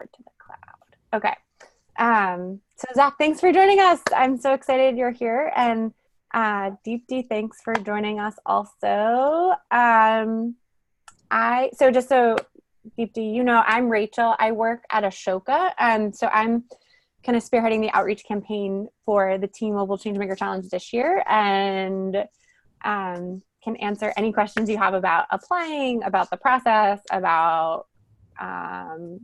to the cloud. Okay. So Zach, thanks for joining us. I'm so excited you're here. And Deepti, thanks for joining us also. So Deepti, you know, I'm Rachel. I work at Ashoka. So I'm kind of spearheading the outreach campaign for the T-Mobile Changemaker Challenge this year, and can answer any questions you have about applying, about the process, about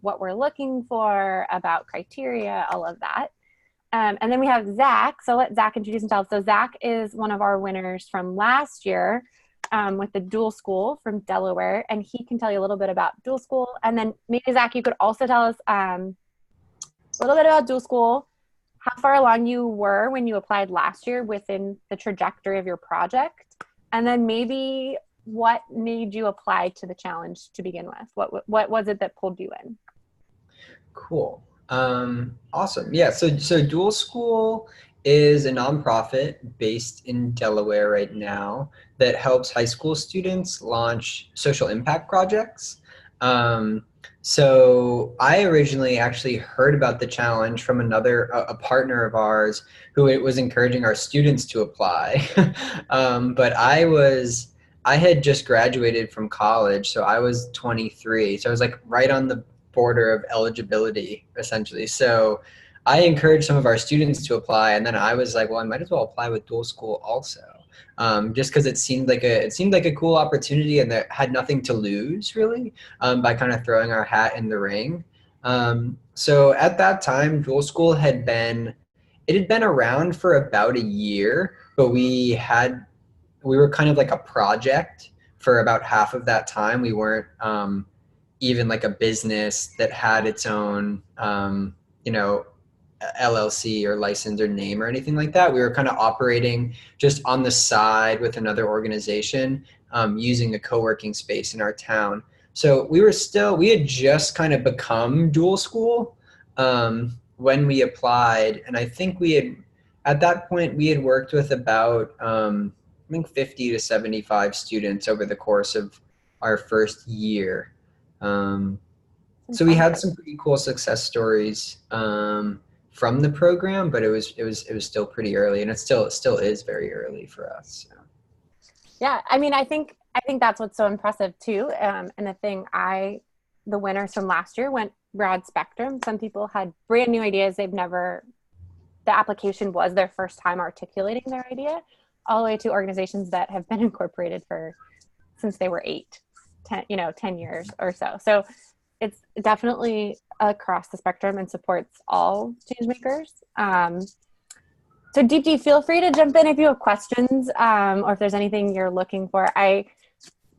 what we're looking for, about criteria, all of that. And then we have Zach. So let Zach introduce himself. So Zach is one of our winners from last year with the dual school from Delaware, and he can tell you a little bit about dual school. And then maybe Zach, you could also tell us a little bit about dual school, how far along you were when you applied last year within the trajectory of your project, and then maybe what made you apply to the challenge to begin with? What was it that pulled you in? Cool. Awesome. Yeah. So Dual School is a nonprofit based in Delaware right now that helps high school students launch social impact projects. So I originally actually heard about the challenge from a partner of ours who it was encouraging our students to apply. But I had just graduated from college, so I was 23. So I was like right on the border of eligibility, essentially. So I encouraged some of our students to apply, and then I was like, well, I might as well apply with dual school also, just because it seemed like a cool opportunity, and that had nothing to lose really by kind of throwing our hat in the ring. So at that time, dual school had been around for about a year, but we were kind of like a project for about half of that time. We weren't even like a business that had its own, LLC or license or name or anything like that. We were kind of operating just on the side with another organization, using a co-working space in our town. So we had just kind of become dual school when we applied. And I think at that point, we had worked with about, I think 50 to 75 students over the course of our first year. So we had some pretty cool success stories from the program, but it was still pretty early, and it still is very early for us. So. Yeah, I mean, I think that's what's so impressive too. And the winners from last year went broad spectrum. Some people had brand new ideas. The application was their first time articulating their idea, all the way to organizations that have been incorporated since they were 10 years or so. So it's definitely across the spectrum and supports all change makers. So Deepti, feel free to jump in if you have questions or if there's anything you're looking for.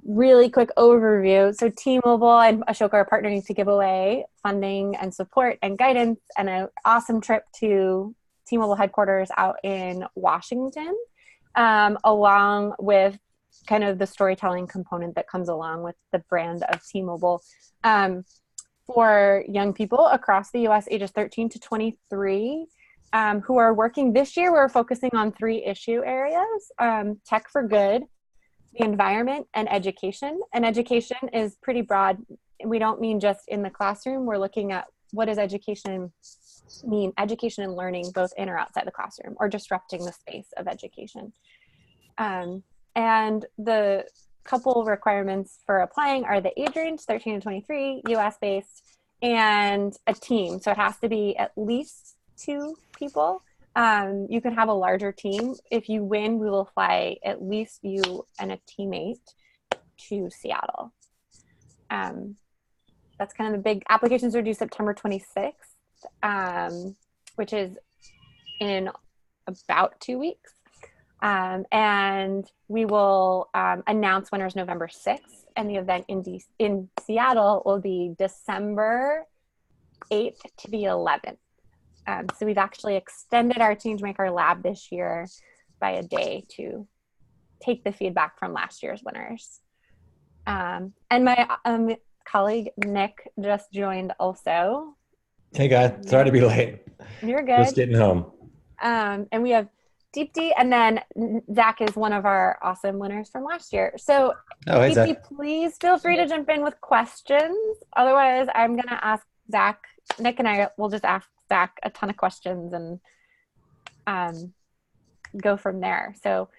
Really quick overview. So T-Mobile and Ashoka are partnering to give away funding and support and guidance and an awesome trip to T-Mobile headquarters out in Washington, along with kind of the storytelling component that comes along with the brand of T-Mobile, for young people across the U.S. ages 13 to 23 who are working this year. We're focusing on 3 issue areas: tech for good, the environment, and education. And education is pretty broad. We don't mean just in the classroom. We're looking at what does education mean, education and learning both in or outside the classroom, or disrupting the space of education. And the couple requirements for applying are the age range, 13 to 23, US based, and a team. So it has to be at least 2 people. You can have a larger team. If you win, we will fly at least you and a teammate to Seattle. That's kind of the big applications are due September 26th, which is in about 2 weeks. And we will announce winners November 6th, and the event in Seattle will be December 8th to the 11th. So we've actually extended our Changemaker Lab this year by a day to take the feedback from last year's winners. And my colleague Nick just joined also. Hey guys, sorry to be late. You're good. Just getting home. And we have Deepti, and then Zach is one of our awesome winners from last year. So hey, Deepti, please feel free to jump in with questions. Otherwise, I'm going to ask Zach Nick and I will just ask Zach a ton of questions and go from there. So,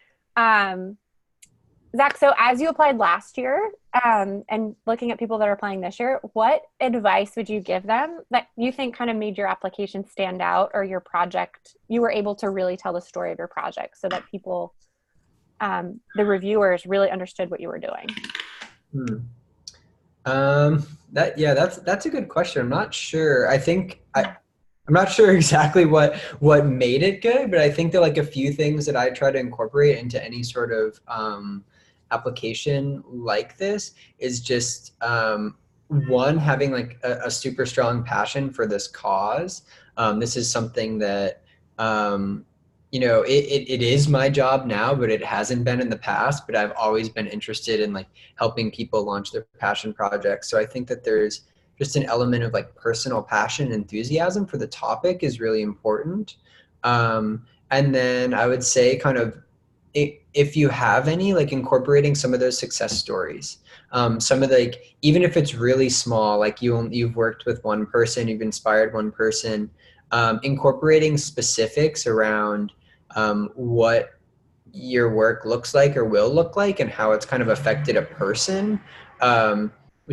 Zach, so as you applied last year and looking at people that are applying this year, what advice would you give them that you think kind of made your application stand out, or your project, you were able to really tell the story of your project so that people, the reviewers, really understood what you were doing? That's a good question. I'm not sure. I'm not sure exactly what made it good, but I think that like a few things that I try to incorporate into any sort of application like this is just one, having like a super strong passion for this cause. This is something that it is my job now, but it hasn't been in the past. But I've always been interested in like helping people launch their passion projects. So I think that there's just an element of like personal passion and enthusiasm for the topic is really important. And then I would say kind of, if you have any, like incorporating some of those success stories, some of the, like, even if it's really small, like you've worked with one person, you've inspired one person, incorporating specifics around what your work looks like or will look like and how it's kind of affected a person.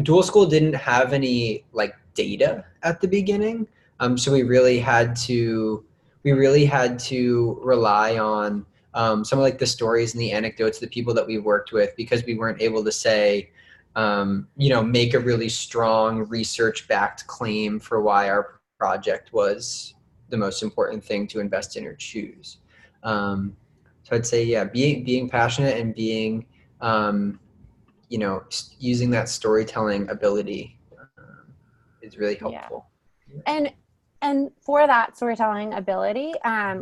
Dual School didn't have any like data at the beginning, so we really had to rely on some of like the stories and the anecdotes of the people that we worked with, because we weren't able to say, make a really strong research-backed claim for why our project was the most important thing to invest in or choose. So I'd say, yeah, being passionate and being, using that storytelling ability is really helpful. Yeah. And for that storytelling ability,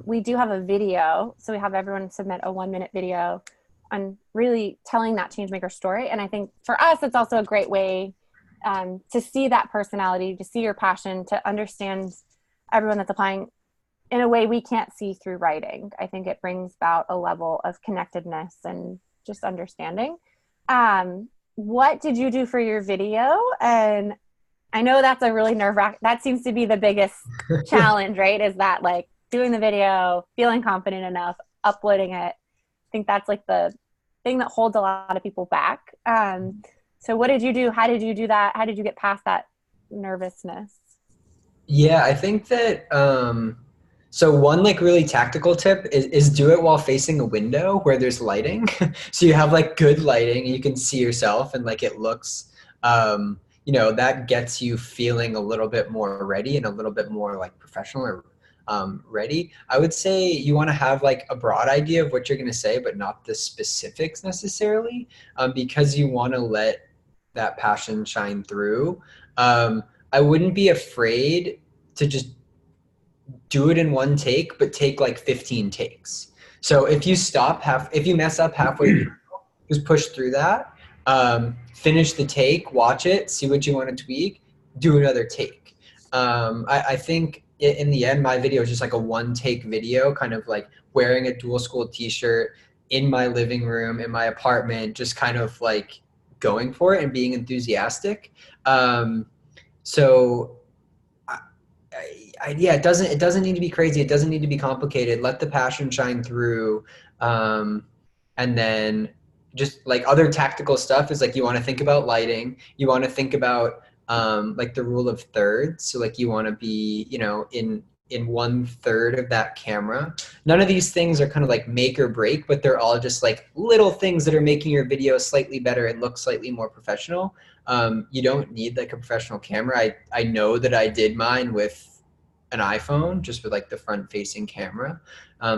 we do have a video. So we have everyone submit a 1-minute video on really telling that Changemaker story. And I think for us, it's also a great way to see that personality, to see your passion, to understand everyone that's applying in a way we can't see through writing. I think it brings about a level of connectedness and just understanding. What did you do for your video? And I know that's a really nerve-wracking, that seems to be the biggest challenge, right? Is that like doing the video, feeling confident enough, uploading it. I think that's like the thing that holds a lot of people back. So what did you do? How did you do that? How did you get past that nervousness? Yeah, I think that, so one like really tactical tip is do it while facing a window where there's lighting. So you have like good lighting and you can see yourself and like it looks, that gets you feeling a little bit more ready and a little bit more like professional or ready. I would say you want to have like a broad idea of what you're going to say, but not the specifics necessarily, because you want to let that passion shine through. I wouldn't be afraid to just do it in one take, but take like 15 takes. So if you if you mess up halfway through, just push through that, finish the take, watch it, see what you want to tweak, do another take. I think in the end, my video is just like a 1-take video, kind of like wearing a Dual School t-shirt in my living room, in my apartment, just kind of like going for it and being enthusiastic. It doesn't need to be crazy. It doesn't need to be complicated. Let the passion shine through. And then just like other tactical stuff is like, you want to think about lighting. You want to think about like the rule of thirds. So like you want to be, in 1/3 of that camera. None of these things are kind of like make or break, but they're all just like little things that are making your video slightly better and look slightly more professional. You don't need like a professional camera. I know that I did mine with an iPhone, just with like the front facing camera.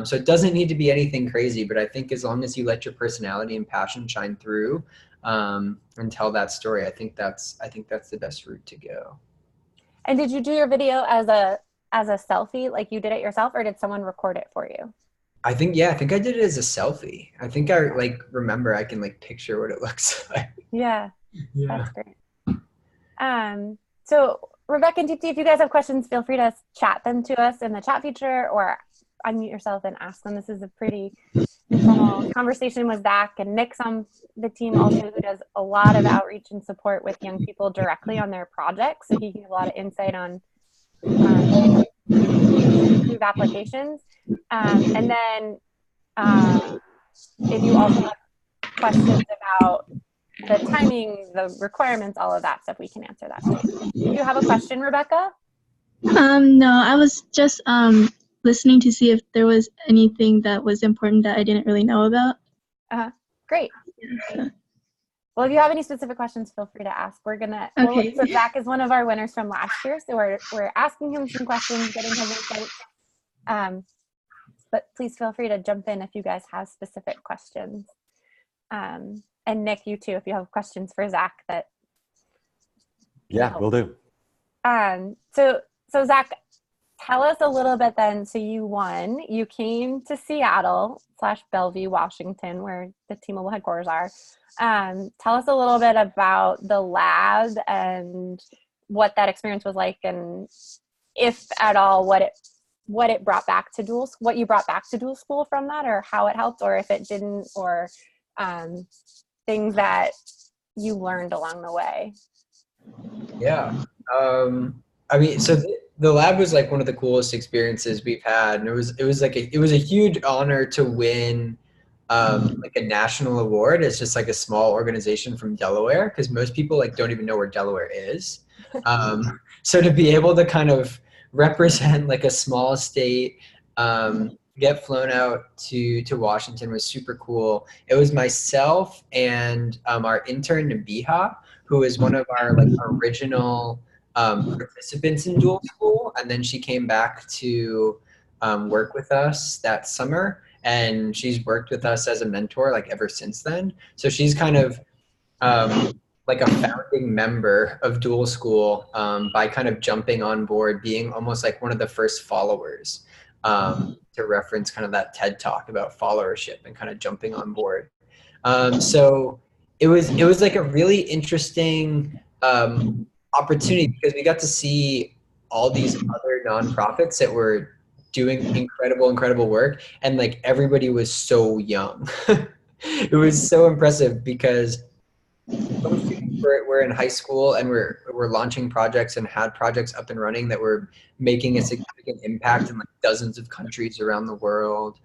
So it doesn't need to be anything crazy, but I think as long as you let your personality and passion shine through and tell that story, I think that's the best route to go. And did you do your video as a selfie, like you did it yourself, or did someone record it for you? I think I did it as a selfie. I think I like remember I can like picture what it looks like. Yeah. That's great. So Rebecca and Deepti, if you guys have questions, feel free to chat them to us in the chat feature or unmute yourself and ask them. This is a pretty informal conversation with Zach, and Nick's on the team also, who does a lot of outreach and support with young people directly on their projects. So he can give a lot of insight on improve applications. And then if you also have questions about the timing, the requirements, all of that stuff, we can answer that too. Do you have a question, Rebecca? No, I was just listening to see if there was anything that was important that I didn't really know about. Great. Yeah. Well, if you have any specific questions, feel free to ask. We're gonna. Okay. So Zach is one of our winners from last year, so we're asking him some questions, getting his insights. But please feel free to jump in if you guys have specific questions. And Nick, you too, if you have questions for Zach that. Yeah, will do. So Zach, tell us a little bit then. So you won. You came to Seattle/Bellevue, Washington, where the T-Mobile headquarters are. Tell us a little bit about the lab and what that experience was like, and if at all, what it brought back to what you brought back to dual school from that, or how it helped, or if it didn't, or things that you learned along the way. Yeah. I mean, so the lab was like one of the coolest experiences we've had, and it was a huge honor to win like a national award. It's just like a small organization from Delaware, because most people like don't even know where Delaware is. So to be able to kind of represent like a small state, get flown out to Washington was super cool. It was myself and our intern Nabiha, who is one of our like original participants in dual school, and then she came back to work with us that summer, and she's worked with us as a mentor like ever since then. So she's kind of like a founding member of dual school by kind of jumping on board, being almost like one of the first followers, to reference kind of that TED talk about followership and kind of jumping on board. So it was like a really interesting opportunity, because we got to see all these other nonprofits that were doing incredible work, and like everybody was so young. It was so impressive, because some students were in high school and we're launching projects and had projects up and running that were making a significant impact in like dozens of countries around the world,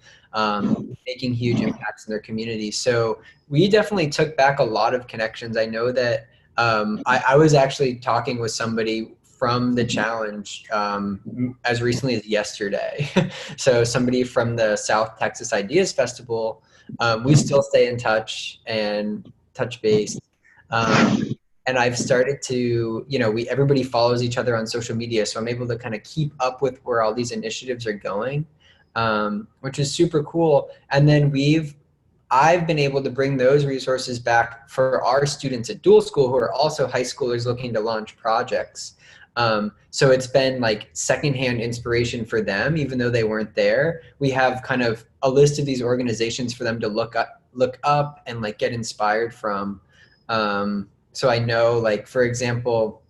making huge impacts in their community. So we definitely took back a lot of connections. I know that I was actually talking with somebody from the challenge as recently as yesterday. So somebody from the South Texas Ideas Festival. We still stay in touch and touch base. And I've started to, everybody follows each other on social media, so I'm able to kind of keep up with where all these initiatives are going, which is super cool. And then I've been able to bring those resources back for our students at dual school, who are also high schoolers looking to launch projects. So it's been like secondhand inspiration for them, even though they weren't there. We have kind of a list of these organizations for them to look up and like get inspired from. So I know, like, for example,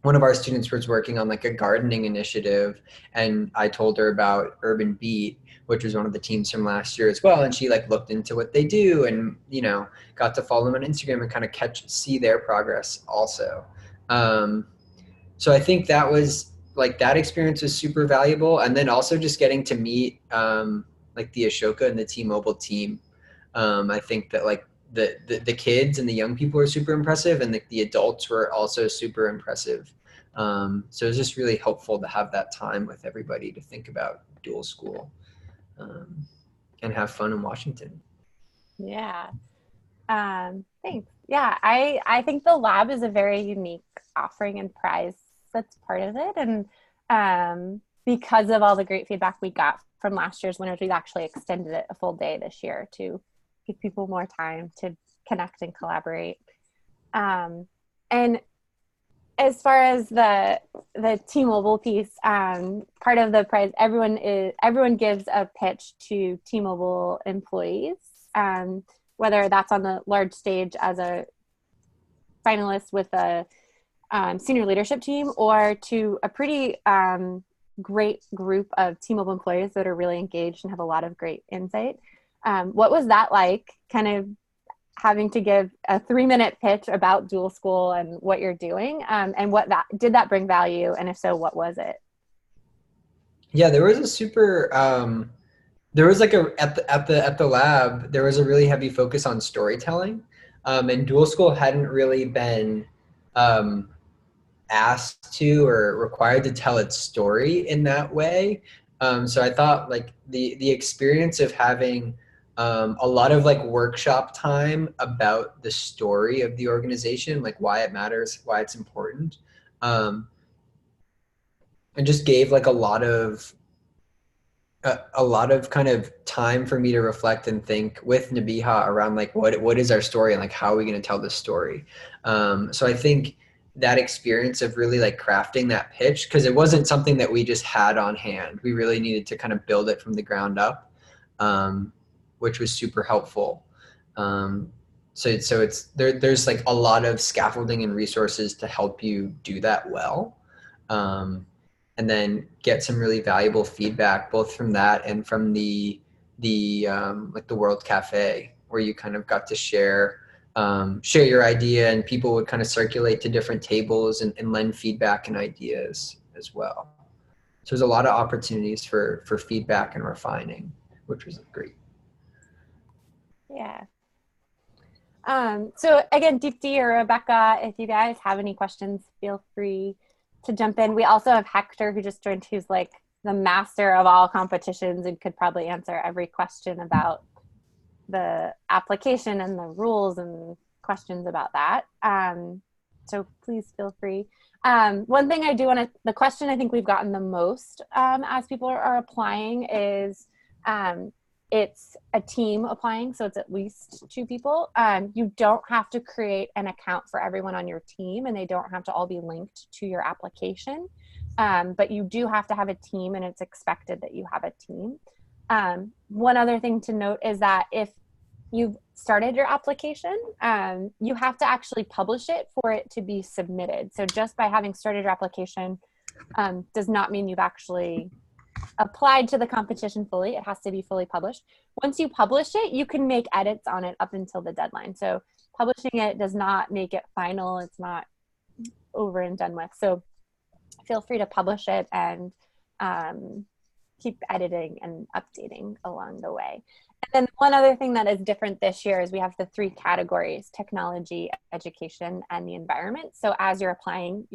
one of our students was working on like a gardening initiative, and I told her about Urban Beat, which was one of the teams from last year as well. And she like looked into what they do and, got to follow them on Instagram and kind of see their progress also. So I think that was like, that experience was super valuable. And then also just getting to meet like the Ashoka and the T-Mobile team. I think that like the kids and the young people are super impressive, and the adults were also super impressive. So it was just really helpful to have that time with everybody to think about dual school and have fun in Washington. Yeah. Thanks. Yeah, I think the lab is a very unique offering and prize that's part of it. And because of all the great feedback we got from last year's winners, we've actually extended it a full day this year to give people more time to connect and collaborate. And as far as the T-Mobile piece, part of the prize, everyone gives a pitch to T-Mobile employees, whether that's on the large stage as a finalist with a senior leadership team, or to a pretty great group of T-Mobile employees that are really engaged and have a lot of great insight. What was that like, kind of having to give a 3-minute pitch about dual school and what you're doing, and did that bring value, and if so, what was it? Yeah, there was a super there was like at the lab, there was a really heavy focus on storytelling. And dual school hadn't really been asked to or required to tell its story in that way. So I thought like the experience of having a lot of like workshop time about the story of the organization, like why it matters, why it's important, and just gave like a lot of kind of time for me to reflect and think with Nabiha around like what is our story and like how are we going to tell this story. So I think that experience of really like crafting that pitch, because it wasn't something that we just had on hand. We really needed to kind of build it from the ground up, which was super helpful. So it's there's like a lot of scaffolding and resources to help you do that well. And then get some really valuable feedback, both from that and from the like the World Cafe, where you kind of got to share your idea, and people would kind of circulate to different tables and lend feedback and ideas as well. So there's a lot of opportunities for feedback and refining, which was great. Yeah. So again, Deepti or Rebecca, if you guys have any questions, feel free to jump in. We also have Hector, who just joined, who's like the master of all competitions and could probably answer every question about the application and the rules and questions about that. So please feel free. One thing I do want to, the question I think we've gotten the most as people are applying is it's a team applying, so it's at least 2 people. You don't have to create an account for everyone on your team, and they don't have to all be linked to your application. But you do have to have a team, and it's expected that you have a team. One other thing to note is that if you've started your application, you have to actually publish it for it to be submitted. So just by having started your application does not mean you've actually applied to the competition fully. It has to be fully published. Once you publish it, you can make edits on it up until the deadline. So publishing it does not make it final. It's not over and done with. So feel free to publish it and keep editing and updating along the way. And then one other thing that is different this year is we have the 3 categories: technology, education, and the environment. So as you're applying,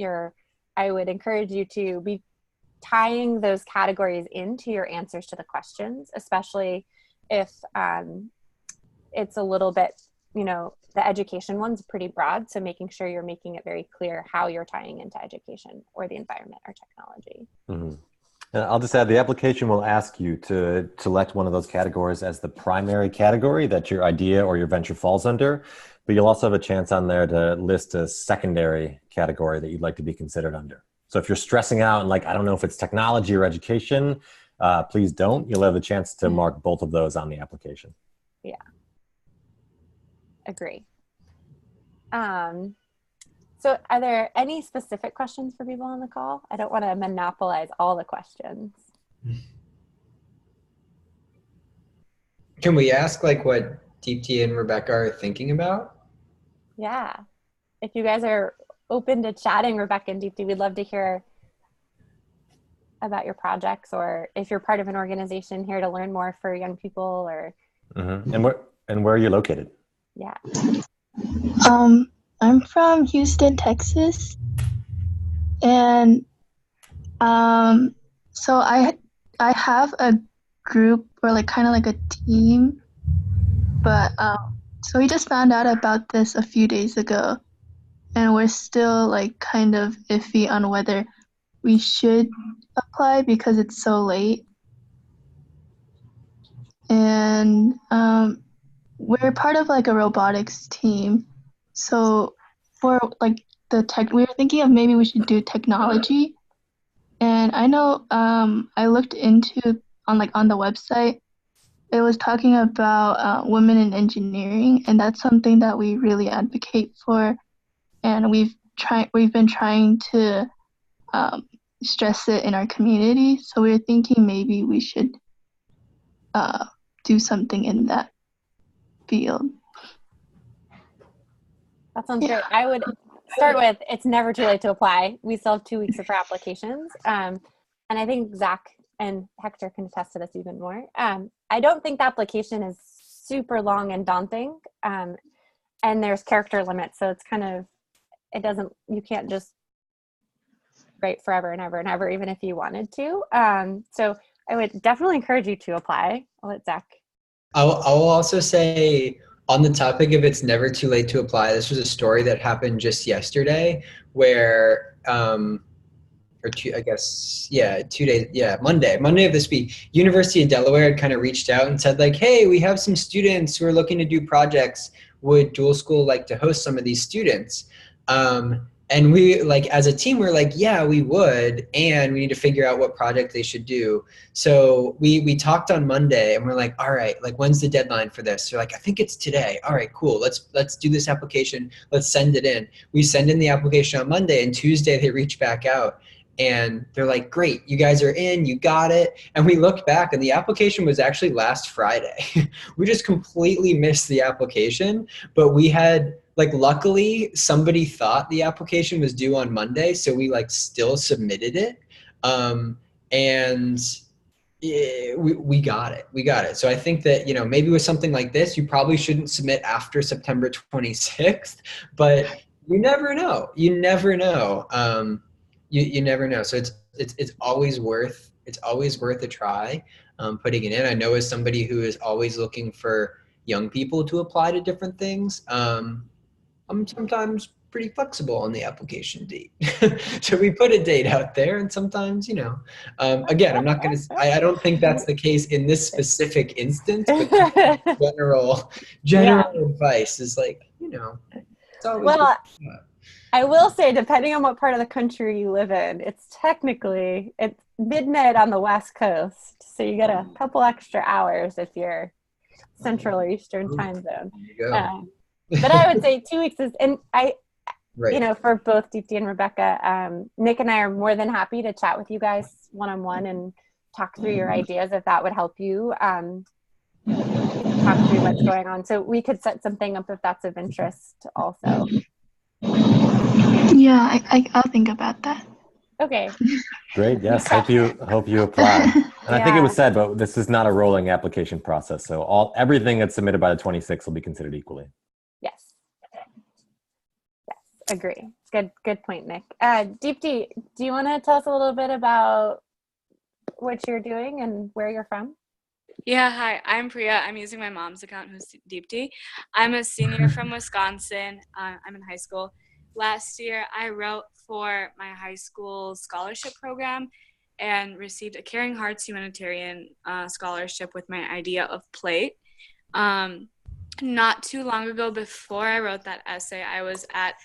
I would encourage you to be tying those categories into your answers to the questions, especially if it's a little bit, the education one's pretty broad. So making sure you're making it very clear how you're tying into education or the environment or technology. Mm-hmm. And I'll just add, the application will ask you to select one of those categories as the primary category that your idea or your venture falls under, but you'll also have a chance on there to list a secondary category that you'd like to be considered under. So if you're stressing out and like, I don't know if it's technology or education, please don't. You'll have a chance to mark both of those on the application. Yeah. Agree. So are there any specific questions for people on the call? I don't want to monopolize all the questions. Can we ask like what Deepti and Rebecca are thinking about? Yeah. If you guys are open to chatting, Rebecca and Deepti, we'd love to hear about your projects, or if you're part of an organization here to learn more for young people, or. Mm-hmm. And where are you located? Yeah. I'm from Houston, Texas, and so I have a group, or like kind of like a team, but so we just found out about this a few days ago, and we're still like kind of iffy on whether we should apply because it's so late. And we're part of like a robotics team. So for like we were thinking of maybe we should do technology. And I know I looked into on the website, it was talking about women in engineering, and that's something that we really advocate for. And we've been trying to stress it in our community. So we were thinking maybe we should do something in that field. That sounds great. I would start with, it's never too late to apply. We still have 2 weeks for applications. And I think Zach and Hector can attest to this even more. I don't think the application is super long and daunting. And there's character limits. So it's kind of, you can't just write forever and ever and ever, even if you wanted to. So I would definitely encourage you to apply. I'll let Zach. I'll also say, on the topic of it's never too late to apply, this was a story that happened just yesterday where, or two, I guess, 2 days, Monday of this week, University of Delaware had kind of reached out and said like, hey, we have some students who are looking to do projects. Would dual school like to host some of these students? And we, like, as a team, we're like, yeah, we would, and we need to figure out what project they should do. So we talked on Monday, and we're like, all right, like, when's the deadline for this? They're like, I think it's today. All right, cool. Let's do this application. Let's send it in. We send in the application on Monday, and Tuesday they reach back out. And they're like, great, you guys are in, you got it. And we looked back, and the application was actually last Friday. We just completely missed the application, but we had, like, luckily somebody thought the application was due on Monday, so we like still submitted it. And we got it. We got it. So I think that, maybe with something like this, you probably shouldn't submit after September 26th, but you never know. You never know. You never know. So it's always worth a try, putting it in. I know, as somebody who is always looking for young people to apply to different things, I'm sometimes pretty flexible on the application date. So we put a date out there, and sometimes, again, I'm not going to, I don't think that's the case in this specific instance, but general advice is like, it's always well, I will say, depending on what part of the country you live in, it's midnight on the West Coast. So you get a couple extra hours if you're Central or Eastern time zone. There you go. But I would say 2 weeks is, and right. For both Deepti and Rebecca, Nick and I are more than happy to chat with you guys one-on-one and talk through your ideas if that would help you. Talk through what's going on. So we could set something up if that's of interest also. Yeah, I'll think about that. Okay. Great. Yes. Hope you apply. And I think it was said, but this is not a rolling application process. So everything that's submitted by the 26th will be considered equally. Yes. Agree. Good point, Nick. Deepti, do you want to tell us a little bit about what you're doing and where you're from? Yeah, hi, I'm Priya. I'm using my mom's account, who's Deepti. I'm a senior from Wisconsin. I'm in high school. Last year, I wrote for my high school scholarship program and received a Caring Hearts Humanitarian scholarship with my idea of plate. Not too long ago, before I wrote that essay, I was at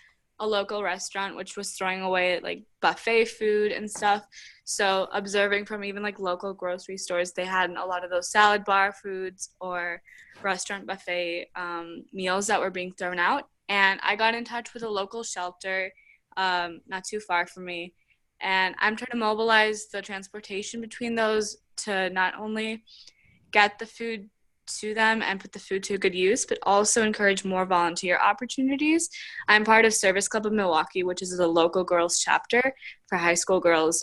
a local restaurant which was throwing away like buffet food and stuff. So observing from even like local grocery stores, they had a lot of those salad bar foods or restaurant buffet meals that were being thrown out. And I got in touch with a local shelter not too far from me. And I'm trying to mobilize the transportation between those to not only get the food to them and put the food to good use, but also encourage more volunteer opportunities. I'm part of Service Club of Milwaukee, which is a local girls chapter for high school girls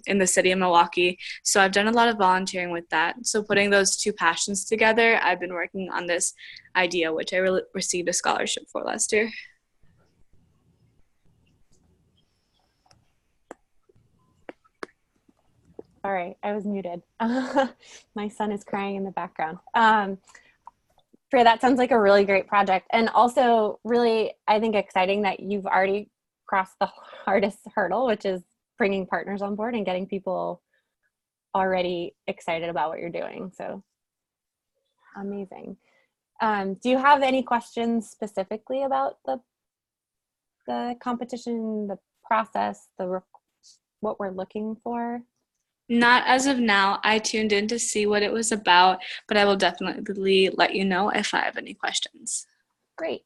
in the city of Milwaukee. So I've done a lot of volunteering with that. So putting those two passions together, I've been working on this idea, which I received a scholarship for last year. All right, I was muted. My son is crying in the background. Freya, that sounds like a really great project. And also really, I think, exciting that you've already crossed the hardest hurdle, which is bringing partners on board and getting people already excited about what you're doing. So amazing. Do you have any questions specifically about the competition, the process, what we're looking for? Not as of now. I tuned in to see what it was about, but I will definitely let you know if I have any questions. Great.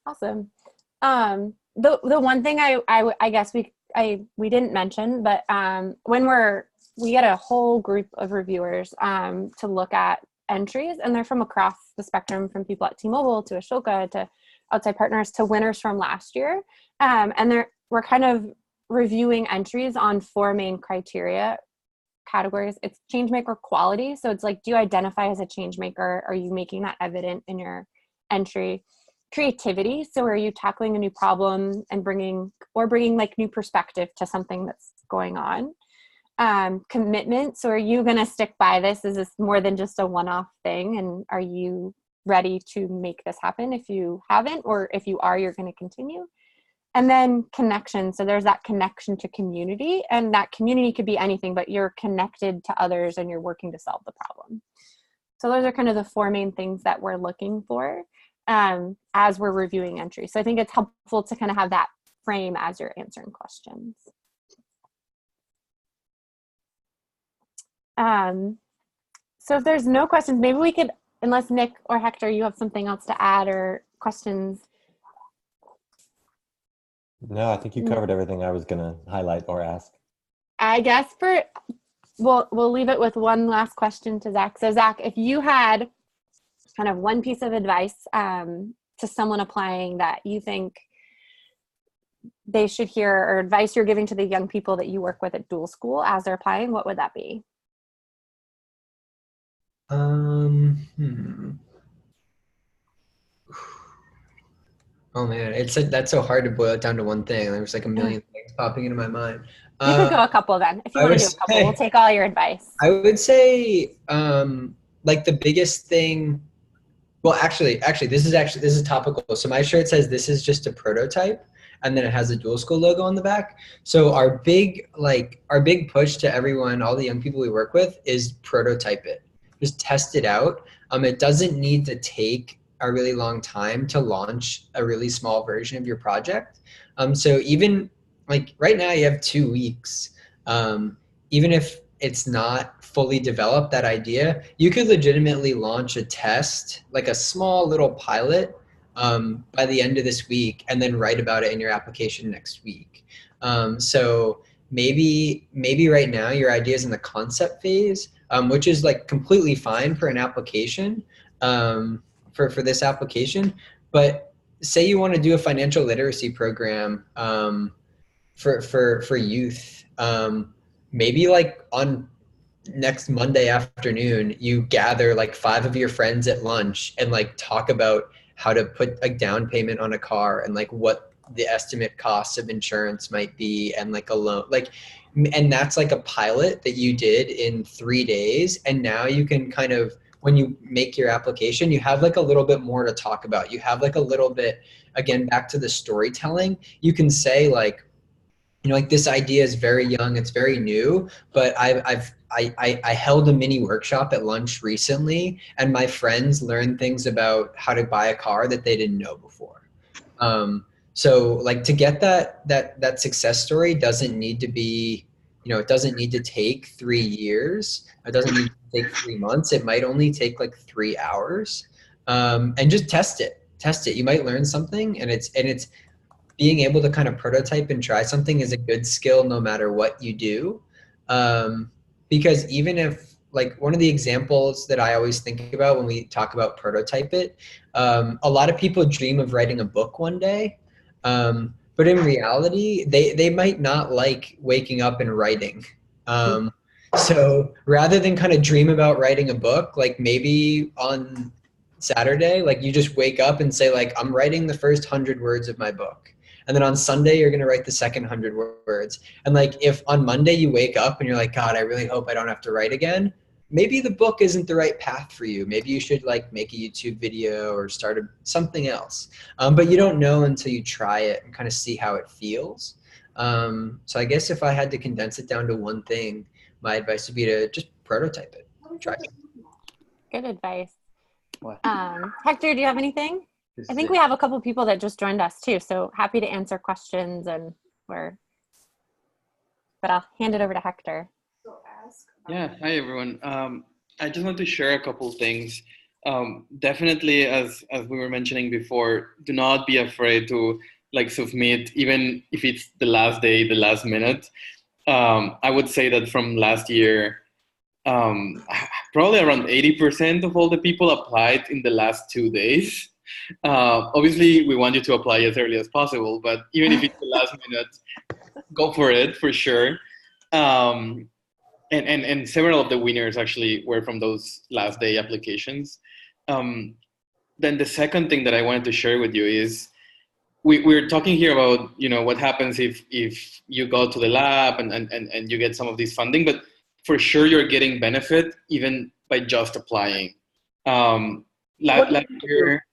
Awesome. The one thing I guess we didn't mention, but when we get a whole group of reviewers to look at entries, and they're from across the spectrum, from people at T-Mobile to Ashoka to outside partners to winners from last year, and we're kind of reviewing entries on 4 main criteria categories. It's changemaker quality. So it's like, do you identify as a changemaker? Are you making that evident in your entry? Creativity. So are you tackling a new problem and bringing like new perspective to something that's going on? Commitment. So are you going to stick by this? Is this more than just a one-off thing? And are you ready to make this happen if you haven't, or if you are, you're going to continue? And then connection. So there's that connection to community, and that community could be anything, but you're connected to others and you're working to solve the problem. So those are kind of the four main things that we're looking for as we're reviewing entries. So I think it's helpful to kind of have that frame as you're answering questions. So if there's no questions, maybe we could, unless Nick or Hector, you have something else to add or questions. No, I think you covered everything I was going to highlight or ask. I guess we'll leave it with one last question to Zach. So Zach, if you had kind of one piece of advice to someone applying that you think they should hear, or advice you're giving to the young people that you work with at Dual School as they're applying, what would that be? Oh man, that's so hard to boil it down to one thing. There's like a million things popping into my mind. You could go a couple then. If you want to do a couple, we'll take all your advice. I would say like the biggest thing. Well, actually, this is topical. So my shirt says this is just a prototype, and then it has a Dual School logo on the back. So our big push to everyone, all the young people we work with, is prototype it. Just test it out. It doesn't need to take a really long time to launch a really small version of your project. So even like right now you have 2 weeks. Even if it's not fully developed, that idea, you could legitimately launch a test, like a small little pilot, by the end of this week, and then write about it in your application next week. So maybe right now your idea is in the concept phase, which is like completely fine for an application, for this application. But say you want to do a financial literacy program for youth. Maybe like on next Monday afternoon, you gather like 5 of your friends at lunch and like talk about how to put a down payment on a car, and like what the estimate costs of insurance might be, and like a loan, and that's like a pilot that you did in 3 days. And now you can kind of, when you make your application, you have like a little bit more to talk about. You have like a little bit, again, back to the storytelling. You can say like, you know, like this idea is very young, it's very new, but I held a mini workshop at lunch recently, and my friends learned things about how to buy a car that they didn't know before. So like to get that success story doesn't need to be, you know, it doesn't need to take 3 years. It doesn't need to take 3 months. It might only take like 3 hours, and just test it. You might learn something, and it's being able to kind of prototype and try something is a good skill no matter what you do. Because even if, like, one of the examples that I always think about when we talk about prototype it, a lot of people dream of writing a book one day, but in reality, they might not like waking up and writing. So rather than kind of dream about writing a book, like maybe on Saturday, like you just wake up and say like, I'm writing the first 100 words of my book. And then on Sunday, you're going to write the second 100 words. And like, if on Monday you wake up and you're like, God, I really hope I don't have to write again, maybe the book isn't the right path for you. Maybe you should like make a YouTube video or start something else. But you don't know until you try it and kind of see how it feels. So I guess if I had to condense it down to one thing, my advice would be to just prototype it. Try it. Good advice. Hector, do you have anything? I think we have a couple of people that just joined us too, so happy to answer questions, but I'll hand it over to Hector. Yeah, hi everyone. I just want to share a couple things. Definitely, as we were mentioning before, do not be afraid to like submit, even if it's the last day, the last minute. I would say that from last year, probably around 80% of all the people applied in the last 2 days. Obviously, we want you to apply as early as possible, but even if it's the last minute, go for it for sure. and several of the winners actually were from those last day applications. Then the second thing that I wanted to share with you is we're talking here about, what happens if you go to the lab and you get some of this funding, but for sure you're getting benefit even by just applying. Last year,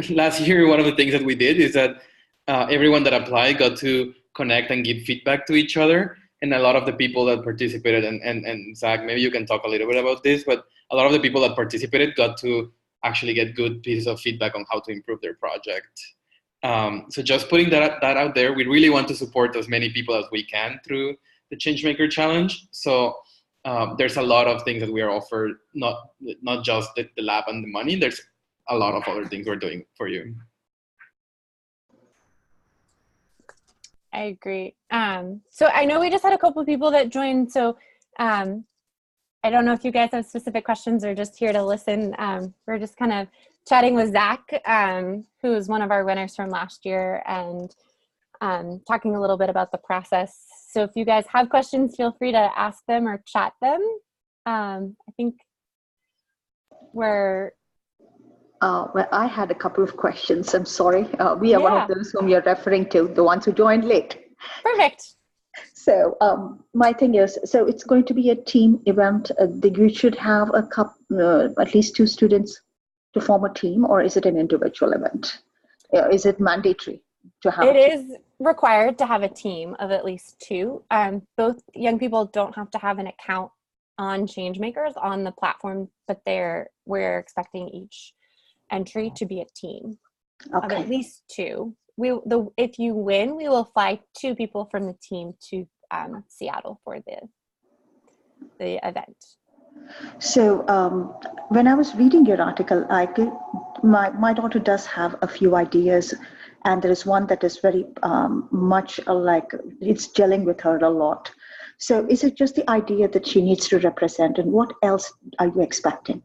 last year, one of the things that we did is that everyone that applied got to connect and give feedback to each other. And a lot of the people that participated, and Zach, maybe you can talk a little bit about this, but a lot of the people that participated got to actually get good pieces of feedback on how to improve their project. So just putting that out there, we really want to support as many people as we can through the Changemaker Challenge. So there's a lot of things that we are offered, not just the lab and the money. There's a lot of other things we're doing for you. I agree. So I know we just had a couple of people that joined. So I don't know if you guys have specific questions or just here to listen. We're just kind of chatting with Zach, who is one of our winners from last year, and talking a little bit about the process. So if you guys have questions, feel free to ask them or chat them. I think we're... Well, I had a couple of questions. I'm sorry. We are one of those whom you're referring to, the ones who joined late. Perfect. So my thing is, so it's going to be a team event. You should have a couple, at least 2 students to form a team, or is it an individual event? Is it mandatory to have? It is required to have a team of at least 2. Both young people don't have to have an account on Changemakers on the platform, but we're expecting each entry to be a team of at least 2. If you win, we will fly 2 people from the team to Seattle for the event. So when I was reading your article, my daughter does have a few ideas, and there is one that is very much like it's gelling with her a lot. So is it just the idea that she needs to represent, and what else are you expecting?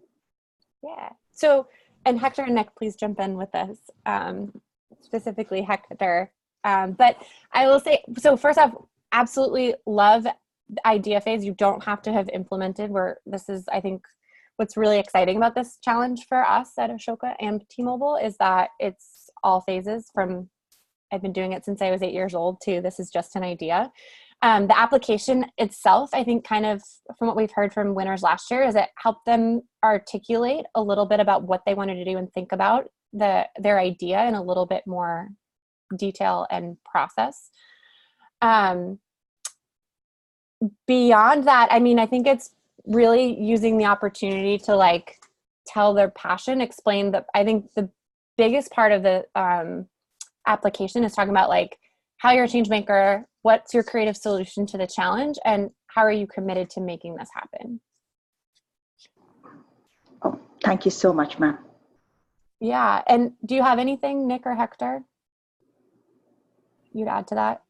Yeah. So, and Hector and Nick, please jump in with us, specifically Hector. But I will say, so first off, absolutely love the idea phase. You don't have to have implemented this is, I think, what's really exciting about this challenge for us at Ashoka and T-Mobile is that it's all phases from, I've been doing it since I was 8 years old, to this is just an idea. The application itself, I think, kind of from what we've heard from winners last year, is it helped them articulate a little bit about what they wanted to do and think about their idea in a little bit more detail and process. Beyond that, I mean, I think it's really using the opportunity to tell their passion, explain that. I think the biggest part of the application is talking about how you're a change maker, what's your creative solution to the challenge, and how are you committed to making this happen? Oh, thank you so much, ma'am. Yeah, and do you have anything, Nick or Hector, you'd add to that?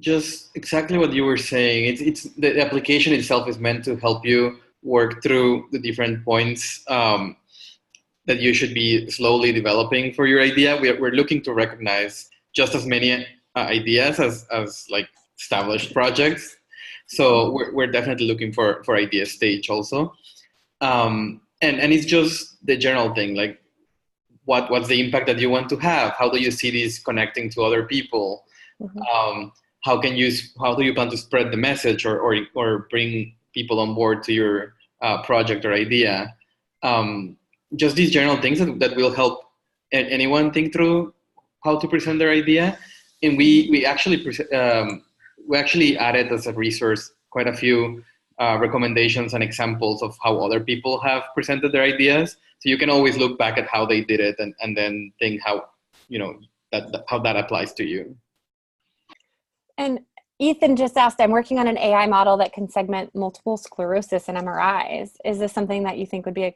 Just exactly what you were saying. It's the application itself is meant to help you work through the different points that you should be slowly developing for your idea. We're looking to recognize just as many ideas as established projects. So we're definitely looking for idea stage also. And it's just the general thing, what's the impact that you want to have? How do you see this connecting to other people? Mm-hmm. How do you plan to spread the message or bring people on board to your project or idea? Just these general things that will help anyone think through how to present their idea. And we actually added as a resource quite a few recommendations and examples of how other people have presented their ideas. So you can always look back at how they did it and then think how that applies to you. And Ethan just asked, I'm working on an AI model that can segment multiple sclerosis and MRIs. Is this something that you think would be a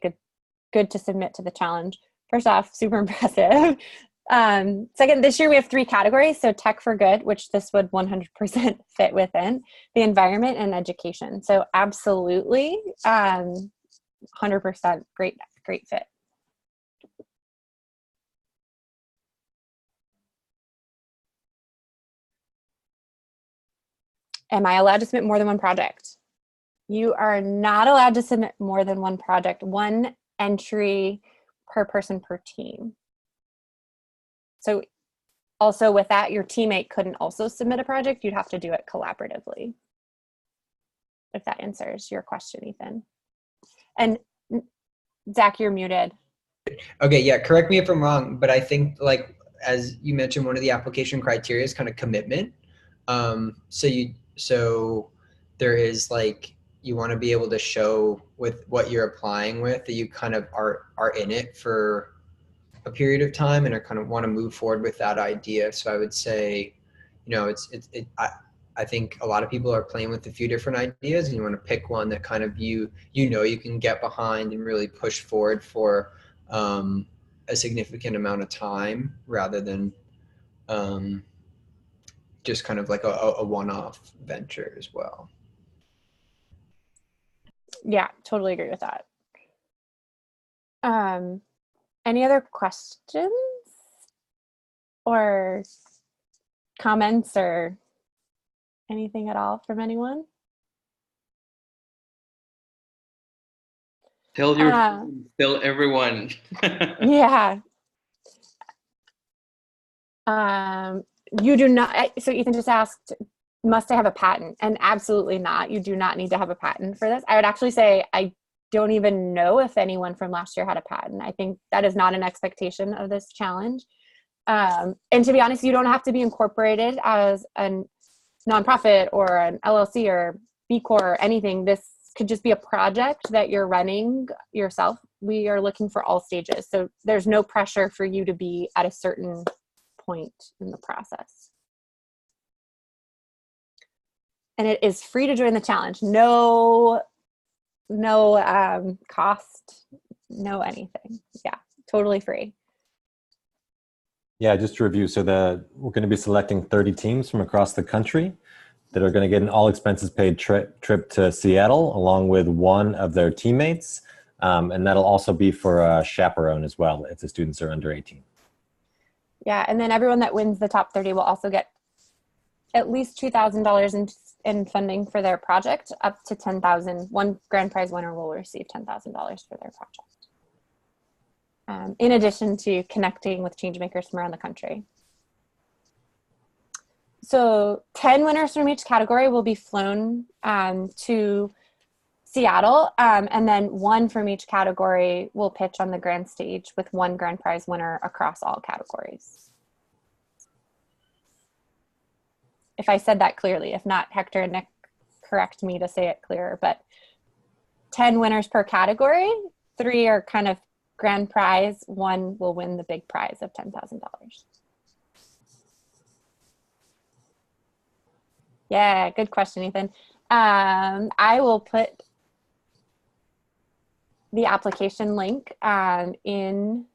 good to submit to the challenge? First off, super impressive. Second, this year we have 3 categories. So tech for good, which this would 100% fit within, the environment, and education. So absolutely, 100% great fit. Am I allowed to submit more than one project? You are not allowed to submit more than one project, one entry per person per team. So also with that, your teammate couldn't also submit a project. You'd have to do it collaboratively. If that answers your question, Ethan. And Zach, you're muted. Okay, yeah, correct me if I'm wrong, but I think, like, as you mentioned, one of the application criteria is kind of commitment. So there is, like, you want to be able to show with what you're applying with that you kind of are in it for a period of time and are kind of want to move forward with that idea. So I would say, you know, I think a lot of people are playing with a few different ideas, and you want to pick one that kind of you can get behind and really push forward for a significant amount of time, rather than just kind of like a one-off venture as well. Yeah, totally agree with that. Any other questions or comments or anything at all from anyone? Tell everyone. Yeah. You do not, so Ethan just asked, must I have a patent? And absolutely not. You do not need to have a patent for this. I would actually say I don't even know if anyone from last year had a patent. I think that is not an expectation of this challenge. And to be honest, you don't have to be incorporated as a nonprofit or an LLC or B Corp or anything. This could just be a project that you're running yourself. We are looking for all stages. So there's no pressure for you to be at a certain point in the process. And it is free to join the challenge. No cost, no anything. Yeah, totally free. Yeah, just to review, so we're going to be selecting 30 teams from across the country that are going to get an all expenses paid trip to Seattle along with one of their teammates. And that'll also be for a chaperone as well if the students are under 18. Yeah, and then everyone that wins the top 30 will also get at least $2,000 in funding for their project, up to $10,000. One grand prize winner will receive $10,000 for their project. In addition to connecting with changemakers from around the country. So 10 winners from each category will be flown to Seattle, and then one from each category will pitch on the grand stage with one grand prize winner across all categories. If I said that clearly, if not, Hector and Nick correct me to say it clearer, but 10 winners per category, 3 are kind of grand prize, 1 will win the big prize of $10,000. Yeah, good question, Ethan. I will put the application link in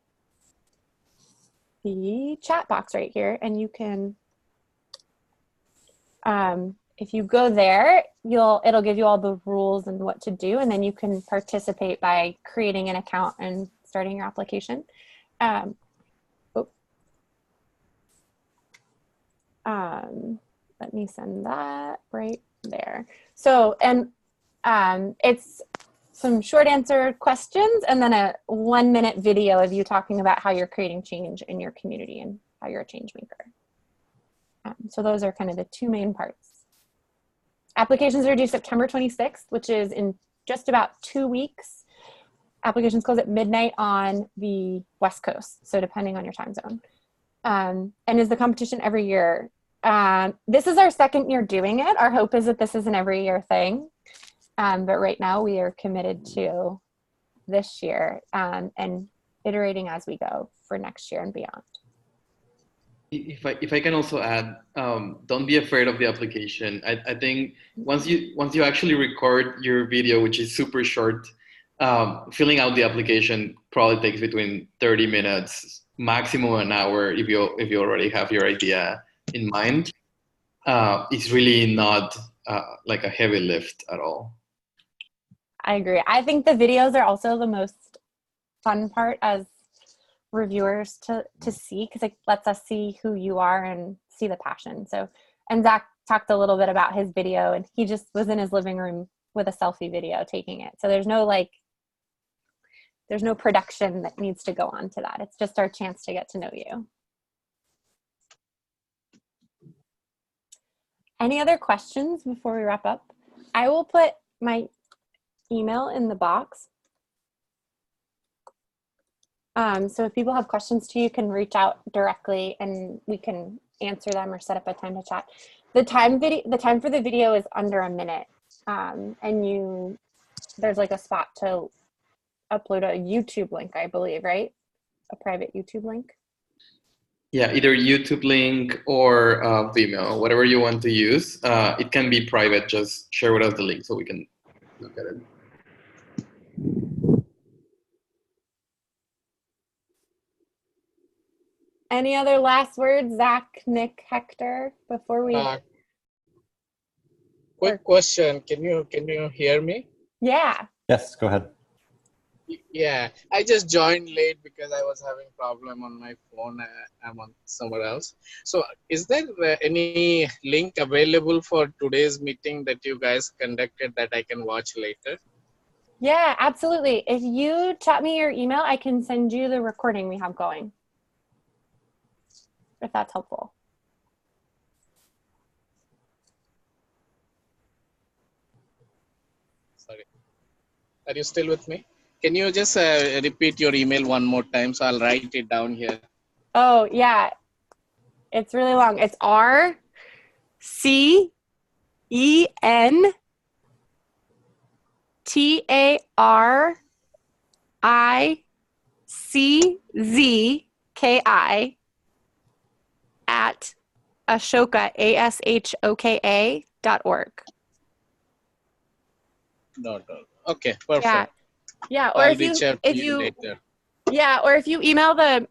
the chat box right here, and you can, if you go there, it'll give you all the rules and what to do, and then you can participate by creating an account and starting your application. Let me send that right there. So, and it's some short answer questions and then a 1-minute video of you talking about how you're creating change in your community and how you're a change maker. So those are kind of the 2 main parts. Applications are due September 26th, which is in just about 2 weeks. Applications close at midnight on the West Coast, so depending on your time zone. And is the competition every year? This is our 2nd year doing it. Our hope is that this is an every year thing. But right now we are committed to this year and iterating as we go for next year and beyond. If I can also add, don't be afraid of the application. I think once you actually record your video, which is super short, filling out the application probably takes between 30 minutes, maximum an hour if you already have your idea in mind. It's really not like a heavy lift at all. I agree. I think the videos are also the most fun part as reviewers to see, because it lets us see who you are and see the passion. So, and Zach, talked a little bit about his video, and he just was in his living room with a selfie video taking it. So there's no production that needs to go on to that. It's just our chance to get to know you. Any other questions before we wrap up? I will put my email in the box. So if people have questions too, you can reach out directly and we can answer them or set up a time to chat. The time for the video is under a minute. And there's like a spot to upload a YouTube link, I believe, right? A private YouTube link. Yeah, either YouTube link or Vimeo, whatever you want to use. It can be private. Just share with us the link so we can look at it. Any other last words, Zach, Nick, Hector, before we? Quick question. Can you hear me? Yeah. Yes, go ahead. Yeah, I just joined late because I was having problem on my phone. I'm on somewhere else. So is there any link available for today's meeting that you guys conducted that I can watch later? Yeah, absolutely. If you chat me your email, I can send you the recording we have going, if that's helpful. Sorry. Are you still with me? Can you just repeat your email one more time so I'll write it down here? Oh, yeah. It's really long. It's RCENTARICZKI at Ashoka, ASHOKA.org. Okay, perfect. Yeah. Or I'll if you later. Yeah, or if you email the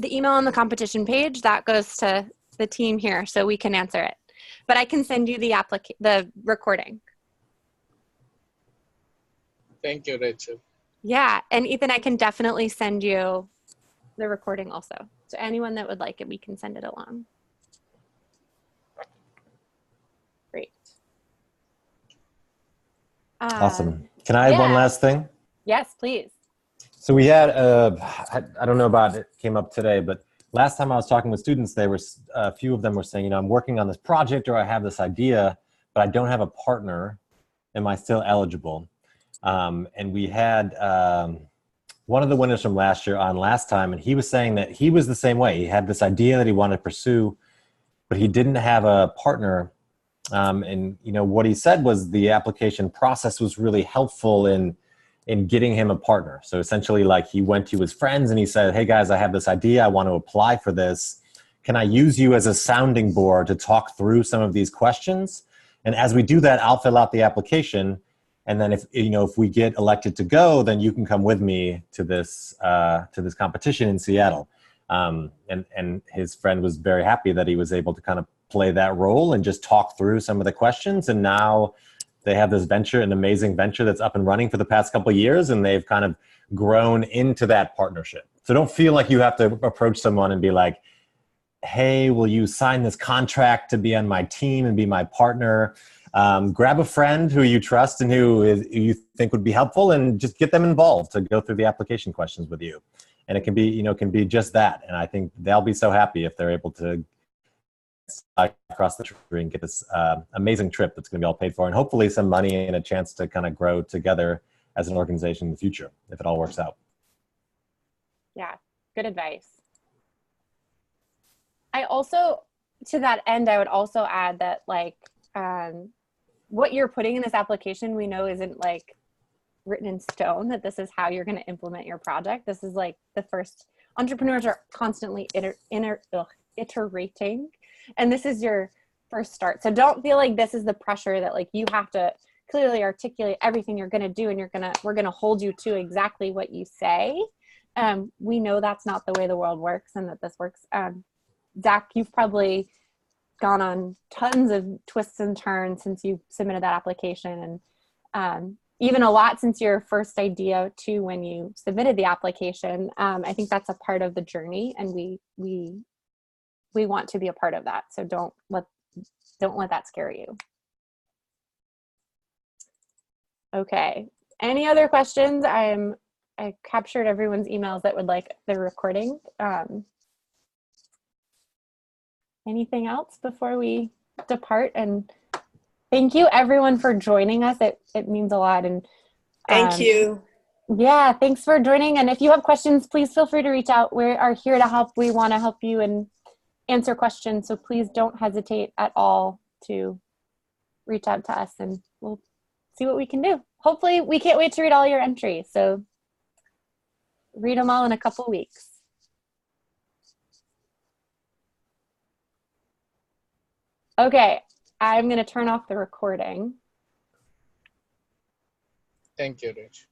email on the competition page, that goes to the team here so we can answer it. But I can send you the recording. Thank you, Rachel. Yeah, and Ethan, I can definitely send you the recording also. So anyone that would like it, we can send it along. Great. Awesome. Can I add one last thing? Yes, please. So we had, I don't know about it, came up today, but last time I was talking with students, a few of them were saying, I'm working on this project or I have this idea, but I don't have a partner. Am I still eligible? And we had one of the winners from last year on last time, and he was saying that he was the same way. He had this idea that he wanted to pursue, but he didn't have a partner. And what he said was the application process was really helpful in getting him a partner. So essentially, like, he went to his friends and he said, hey guys, I have this idea. I want to apply for this. Can I use you as a sounding board to talk through some of these questions? And as we do that, I'll fill out the application. And then if we get elected to go, then you can come with me to this competition in Seattle. And his friend was very happy that he was able to kind of play that role and just talk through some of the questions. And now they have this venture, an amazing venture that's up and running for the past couple of years, and they've kind of grown into that partnership. So don't feel like you have to approach someone and be like, hey, will you sign this contract to be on my team and be my partner? Grab a friend who you trust and who you think would be helpful, and just get them involved to go through the application questions with you. And it can be just that. And I think they'll be so happy if they're able to across the country and get this amazing trip that's going to be all paid for, and hopefully some money and a chance to kind of grow together as an organization in the future if it all works out. Yeah, good advice. I also, to that end, I would also add that what you're putting in this application, we know isn't like written in stone, that this is how you're going to implement your project. This is like the first. Entrepreneurs are constantly iterating, and this is your first start. So don't feel like this is the pressure that like you have to clearly articulate everything you're going to do, and we're going to hold you to exactly what you say. We know that's not the way the world works, and that this works. Zach, you've probably gone on tons of twists and turns since you submitted that application, and even a lot since your first idea to when you submitted the application. I think that's a part of the journey, and we want to be a part of that. So don't let don't let that scare you. Okay. Any other questions? I captured everyone's emails that would like the recording. Anything else before we depart? And thank you everyone for joining us. It means a lot. And Thank you. Yeah, thanks for joining. And if you have questions, please feel free to reach out. We are here to help. We want to help you and answer questions. So please don't hesitate at all to reach out to us, and we'll see what we can do. Hopefully, we can't wait to read all your entries. So read them all in a couple weeks. Okay, I'm going to turn off the recording. Thank you, Rich.